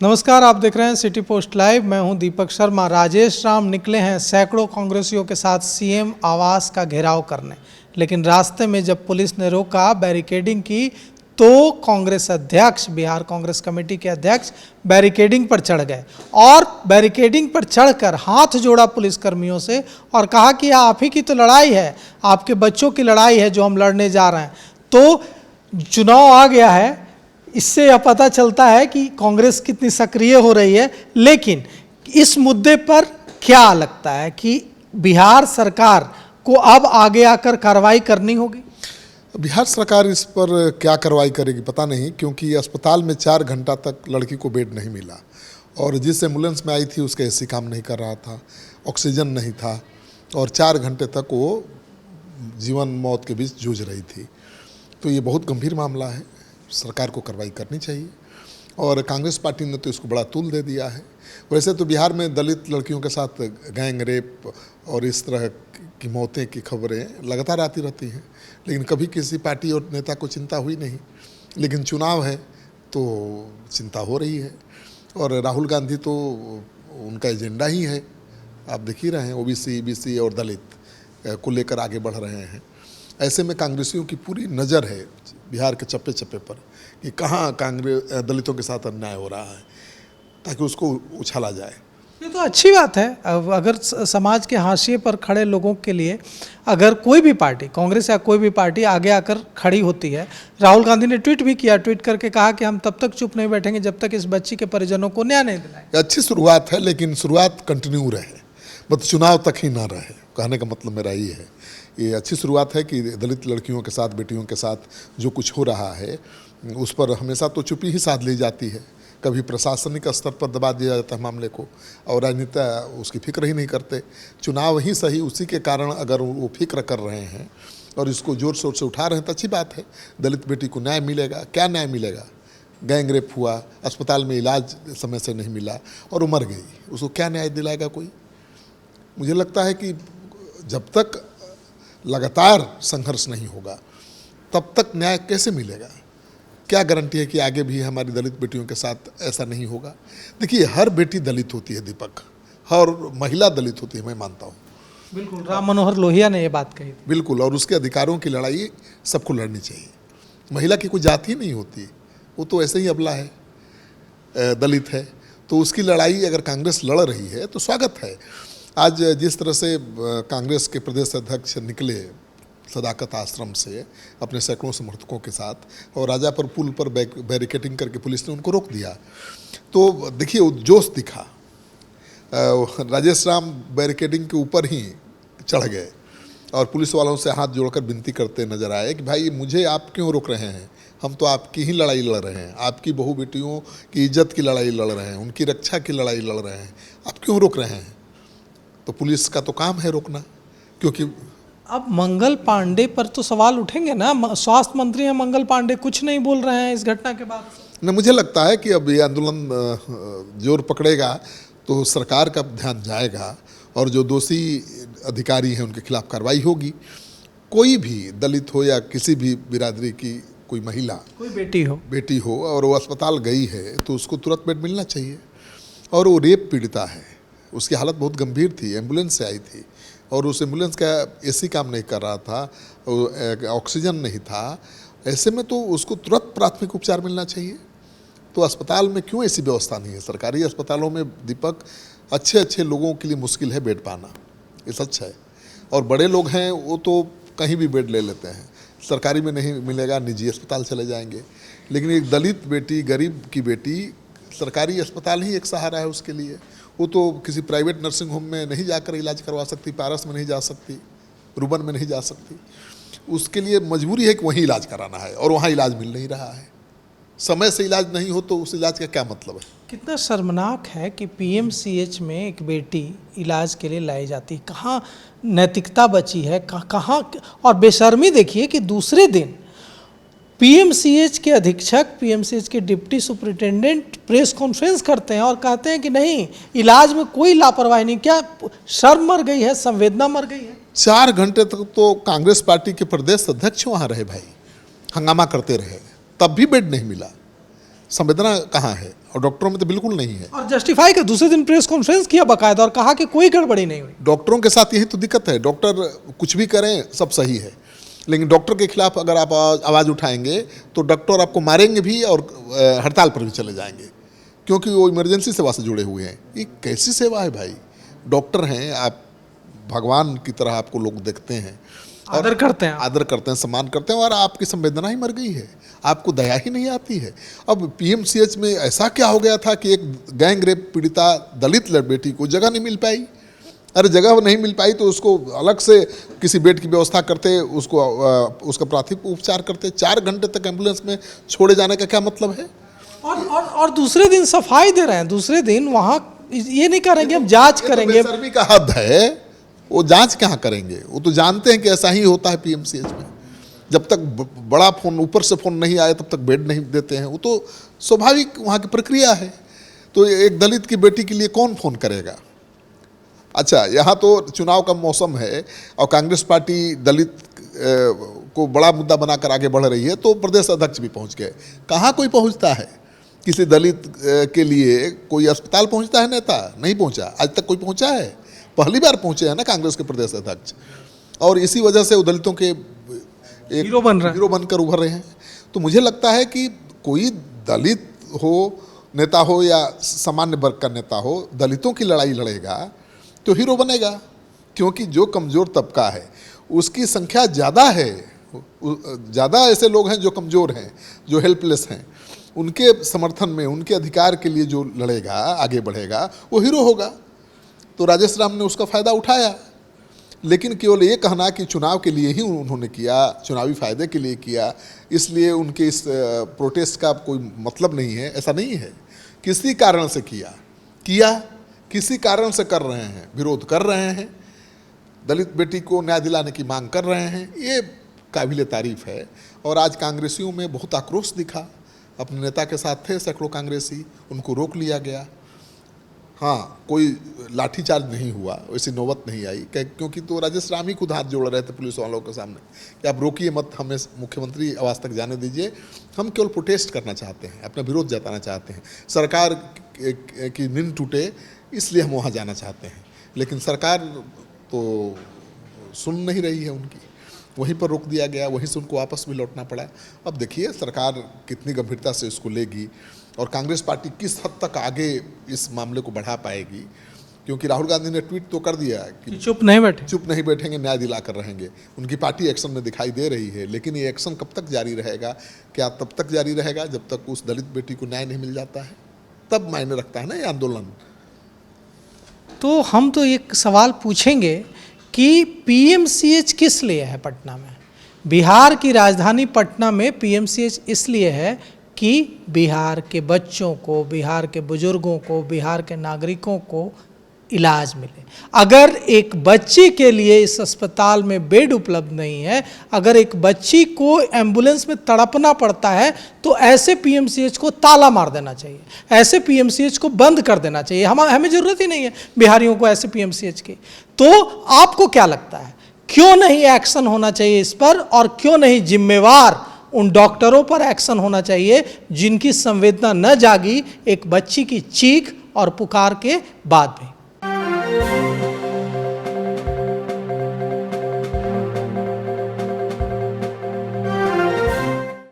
नमस्कार, आप देख रहे हैं सिटी पोस्ट लाइव। मैं हूं दीपक शर्मा। राजेश राम निकले हैं सैकड़ों कांग्रेसियों के साथ सीएम आवास का घेराव करने, लेकिन रास्ते में जब पुलिस ने रोका, बैरिकेडिंग की, तो कांग्रेस अध्यक्ष, बिहार कांग्रेस कमेटी के अध्यक्ष बैरिकेडिंग पर चढ़ गए और बैरिकेडिंग पर चढ़कर हाथ जोड़ा पुलिसकर्मियों से और कहा कि आप ही की तो लड़ाई है, आपके बच्चों की लड़ाई है जो हम लड़ने जा रहे हैं। तो चुनाव आ गया है, इससे यह पता चलता है कि कांग्रेस कितनी सक्रिय हो रही है। लेकिन इस मुद्दे पर क्या लगता है कि बिहार सरकार को अब आगे आकर कार्रवाई करनी होगी? बिहार सरकार इस पर क्या कार्रवाई करेगी पता नहीं, क्योंकि अस्पताल में 4 घंटा तक लड़की को बेड नहीं मिला और जिस एम्बुलेंस में आई थी उसका एसी काम नहीं कर रहा था, ऑक्सीजन नहीं था और 4 घंटे तक वो जीवन मौत के बीच जूझ रही थी। तो ये बहुत गंभीर मामला है, सरकार को कार्रवाई करनी चाहिए और कांग्रेस पार्टी ने तो इसको बड़ा तूल दे दिया है। वैसे तो बिहार में दलित लड़कियों के साथ गैंग रेप और इस तरह की मौतें की खबरें लगातार आती रहती हैं, लेकिन कभी किसी पार्टी और नेता को चिंता हुई नहीं। लेकिन चुनाव है तो चिंता हो रही है और राहुल गांधी तो उनका एजेंडा ही है, आप देख ही रहे हैं, ओबीसी, ईबीसी और दलित को लेकर आगे बढ़ रहे हैं। ऐसे में कांग्रेसियों की पूरी नज़र है बिहार के चप्पे चप्पे पर कि कहाँ कांग्रेस दलितों के साथ अन्याय हो रहा है, ताकि उसको उछाला जाए। ये तो अच्छी बात है। अगर समाज के हाशिए पर खड़े लोगों के लिए अगर कोई भी पार्टी, कांग्रेस या कोई भी पार्टी आगे आकर खड़ी होती है। राहुल गांधी ने ट्वीट भी किया, ट्वीट करके कहा कि हम तब तक चुप नहीं बैठेंगे जब तक इस बच्ची के परिजनों को न्याय नहीं दिलाएंगे। अच्छी शुरुआत है, लेकिन शुरुआत कंटिन्यू रहे, मतलब चुनाव तक ही ना रहे, कहने का मतलब मेरा ये है। ये अच्छी शुरुआत है कि दलित लड़कियों के साथ, बेटियों के साथ जो कुछ हो रहा है उस पर हमेशा तो चुप्पी ही साध ली जाती है। कभी प्रशासनिक स्तर पर दबा दिया जाता है मामले को और राजनेता उसकी फिक्र ही नहीं करते। चुनाव ही सही, उसी के कारण अगर वो फिक्र कर रहे हैं और इसको ज़ोर शोर से उठा रहे हैं तो अच्छी बात है। दलित बेटी को न्याय मिलेगा। क्या न्याय मिलेगा? गैंग रेप हुआ, अस्पताल में इलाज समय से नहीं मिला और वो मर गई, उसको क्या न्याय दिलाएगा कोई? मुझे लगता है कि जब तक लगातार संघर्ष नहीं होगा तब तक न्याय कैसे मिलेगा? क्या गारंटी है कि आगे भी हमारी दलित बेटियों के साथ ऐसा नहीं होगा? देखिए, हर बेटी दलित होती है दीपक, हर महिला दलित होती है, मैं मानता हूँ। बिल्कुल, राम मनोहर लोहिया ने ये बात कही। बिल्कुल, और उसके अधिकारों की लड़ाई सबको लड़नी चाहिए। महिला की कोई जाति नहीं होती, वो तो ऐसे ही अबला है, दलित है, तो उसकी लड़ाई अगर कांग्रेस लड़ रही है तो स्वागत है। आज जिस तरह से कांग्रेस के प्रदेश अध्यक्ष निकले सदाकत आश्रम से अपने सैकड़ों समर्थकों के साथ और राजापुर पुल पर बैरिकेडिंग करके पुलिस ने उनको रोक दिया, तो देखिए वो जोश दिखा। राजेश राम बैरिकेडिंग के ऊपर ही चढ़ गए और पुलिस वालों से हाथ जोड़कर विनती करते नजर आए कि भाई मुझे आप क्यों रोक रहे हैं, हम तो आपकी ही लड़ाई लड़ रहे हैं, आपकी बहू बेटियों की इज्जत की लड़ाई लड़ रहे हैं, उनकी रक्षा की लड़ाई लड़ रहे हैं, आप क्यों रोक रहे हैं? तो पुलिस का तो काम है रोकना, क्योंकि अब मंगल पांडे पर तो सवाल उठेंगे ना। स्वास्थ्य मंत्री हैं मंगल पांडे, कुछ नहीं बोल रहे हैं इस घटना के बाद। न, मुझे लगता है कि अब ये आंदोलन जोर पकड़ेगा तो सरकार का ध्यान जाएगा और जो दोषी अधिकारी हैं उनके खिलाफ कार्रवाई होगी। कोई भी दलित हो या किसी भी बिरादरी की कोई महिला, कोई बेटी हो और वो अस्पताल गई है तो उसको तुरंत बेड मिलना चाहिए। और वो रेप पीड़िता है, उसकी हालत बहुत गंभीर थी, एम्बुलेंस से आई थी और उस एम्बुलेंस का एसी काम नहीं कर रहा था, ऑक्सीजन नहीं था। ऐसे में तो उसको तुरंत प्राथमिक उपचार मिलना चाहिए। तो अस्पताल में क्यों ऐसी व्यवस्था नहीं है? सरकारी अस्पतालों में दीपक अच्छे लोगों के लिए मुश्किल है बेड पाना, ये सच है। और बड़े लोग हैं वो तो कहीं भी बेड ले लेते हैं, सरकारी में नहीं मिलेगा, निजी अस्पताल चले जाएंगे। लेकिन एक दलित बेटी, गरीब की बेटी, सरकारी अस्पताल ही एक सहारा है उसके लिए। वो तो किसी प्राइवेट नर्सिंग होम में नहीं जाकर इलाज करवा सकती, पारस में नहीं जा सकती, रुबन में नहीं जा सकती। उसके लिए मजबूरी है कि वहीं इलाज कराना है और वहाँ इलाज मिल नहीं रहा है। समय से इलाज नहीं हो तो उस इलाज का क्या मतलब है? कितना शर्मनाक है कि पीएमसीएच में एक बेटी इलाज के लिए लाई जाती, कहाँ नैतिकता बची है, कहाँ। और बेशर्मी देखिए कि दूसरे दिन पीएमसीएच के अधीक्षक, पीएमसीएच के डिप्टी सुपरिटेंडेंट प्रेस कॉन्फ्रेंस करते हैं और कहते हैं कि नहीं, इलाज में कोई लापरवाही नहीं। क्या शर्म मर गई है, संवेदना मर गई है? 4 घंटे तक तो कांग्रेस पार्टी के प्रदेश अध्यक्ष वहाँ रहे भाई, हंगामा करते रहे, तब भी बेड नहीं मिला। संवेदना कहाँ है? और डॉक्टरों में तो बिल्कुल नहीं है। और जस्टिफाई कर दूसरे दिन प्रेस कॉन्फ्रेंस किया बाकायदा और कहा कि कोई गड़बड़ी नहीं हुई। डॉक्टरों के साथ यही तो दिक्कत है, डॉक्टर कुछ भी करें सब सही है, लेकिन डॉक्टर के खिलाफ अगर आप आवाज़ उठाएंगे तो डॉक्टर आपको मारेंगे भी और हड़ताल पर भी चले जाएंगे, क्योंकि वो इमरजेंसी सेवा से जुड़े हुए हैं। ये कैसी सेवा है भाई? डॉक्टर हैं आप, भगवान की तरह आपको लोग देखते हैं, आदर करते हैं, सम्मान करते हैं, और आपकी संवेदना ही मर गई है, आपको दया ही नहीं आती है। अब पीएमसीएच में ऐसा क्या हो गया था कि एक गैंग रेप पीड़िता दलित बेटी को जगह नहीं मिल पाई। अरे जगह नहीं मिल पाई तो उसको अलग से किसी बेड की व्यवस्था करते, उसको उसका प्राथमिक उपचार करते। 4 घंटे तक एम्बुलेंस में छोड़े जाने का क्या मतलब है? और दूसरे दिन सफाई दे रहे हैं, दूसरे दिन वहाँ ये नहीं कर रहे कि हम जांच करेंगे। बेशर्मी का हद है, वो जांच कहाँ करेंगे? वो तो जानते हैं कि ऐसा ही होता है पीएमसीएच में। जब तक बड़ा फोन ऊपर से फोन नहीं आए तब तक बेड नहीं देते हैं, वो तो स्वाभाविक वहाँ की प्रक्रिया है। तो एक दलित की बेटी के लिए कौन फोन करेगा? अच्छा, यहाँ तो चुनाव का मौसम है और कांग्रेस पार्टी दलित को बड़ा मुद्दा बनाकर आगे बढ़ रही है, तो प्रदेश अध्यक्ष भी पहुँच गए। कहाँ कोई पहुँचता है किसी दलित के लिए? कोई अस्पताल पहुँचता है नेता? नहीं पहुँचा, आज तक कोई पहुँचा है? पहली बार पहुँचे हैं ना कांग्रेस के प्रदेश अध्यक्ष, और इसी वजह से वो दलितों के एक हीरो बनकर उभर रहे हैं। तो मुझे लगता है कि कोई दलित हो, नेता हो या सामान्य वर्ग का नेता हो, दलितों की लड़ाई लड़ेगा तो हीरो बनेगा, क्योंकि जो कमज़ोर तबका है उसकी संख्या ज़्यादा है। ज़्यादा ऐसे लोग हैं जो कमज़ोर हैं, जो हेल्पलेस हैं, उनके समर्थन में, उनके अधिकार के लिए जो लड़ेगा, आगे बढ़ेगा, वो हीरो होगा। तो राजेश राम ने उसका फ़ायदा उठाया, लेकिन केवल ये कहना कि चुनाव के लिए ही उन्होंने किया, चुनावी फ़ायदे के लिए किया, इसलिए उनके इस प्रोटेस्ट का कोई मतलब नहीं है, ऐसा नहीं है। किसी कारण से किया किसी कारण से कर रहे हैं, विरोध कर रहे हैं, दलित बेटी को न्याय दिलाने की मांग कर रहे हैं, ये काबिल तारीफ़ है। और आज कांग्रेसियों में बहुत आक्रोश दिखा। अपने नेता के साथ थे सैकड़ों कांग्रेसी, उनको रोक लिया गया। हाँ, कोई लाठीचार्ज नहीं हुआ, वैसी नौबत नहीं आई, क्योंकि तो राजेश राम ही खुद हाथ जोड़ रहे थे पुलिस वालों के सामने कि आप रोकिए मत, हमें मुख्यमंत्री आवास तक जाने दीजिए, हम केवल प्रोटेस्ट करना चाहते हैं, अपना विरोध जताना चाहते हैं, सरकार की नींद टूटे इसलिए हम वहाँ जाना चाहते हैं। लेकिन सरकार तो सुन नहीं रही है उनकी, वहीं पर रोक दिया गया, वहीं से उनको वापस भी लौटना पड़ा। अब देखिए सरकार कितनी गंभीरता से इसको लेगी और कांग्रेस पार्टी किस हद तक आगे इस मामले को बढ़ा पाएगी, क्योंकि राहुल गांधी ने ट्वीट तो कर दिया कि चुप नहीं बैठेंगे, न्याय दिलाकर रहेंगे। उनकी पार्टी एक्शन में दिखाई दे रही है, लेकिन ये एक्शन कब तक जारी रहेगा? क्या तब तक जारी रहेगा जब तक उस दलित बेटी को न्याय नहीं मिल जाता है? तब मायने रखता है ना ये आंदोलन। तो हम तो एक सवाल पूछेंगे कि पीएमसीएच किस लिए है पटना में? बिहार की राजधानी पटना में पीएमसीएच इसलिए है कि बिहार के बच्चों को, बिहार के बुजुर्गों को, बिहार के नागरिकों को इलाज मिले। अगर एक बच्ची के लिए इस अस्पताल में बेड उपलब्ध नहीं है, अगर एक बच्ची को एम्बुलेंस में तड़पना पड़ता है, तो ऐसे पीएमसीएच को ताला मार देना चाहिए, ऐसे पीएमसीएच को बंद कर देना चाहिए। हमें ज़रूरत ही नहीं है बिहारियों को ऐसे पीएमसीएच की। तो आपको क्या लगता है, क्यों नहीं एक्शन होना चाहिए इस पर, और क्यों नहीं जिम्मेवार उन डॉक्टरों पर एक्शन होना चाहिए जिनकी संवेदना न जागी एक बच्ची की चीख और पुकार के बाद भी?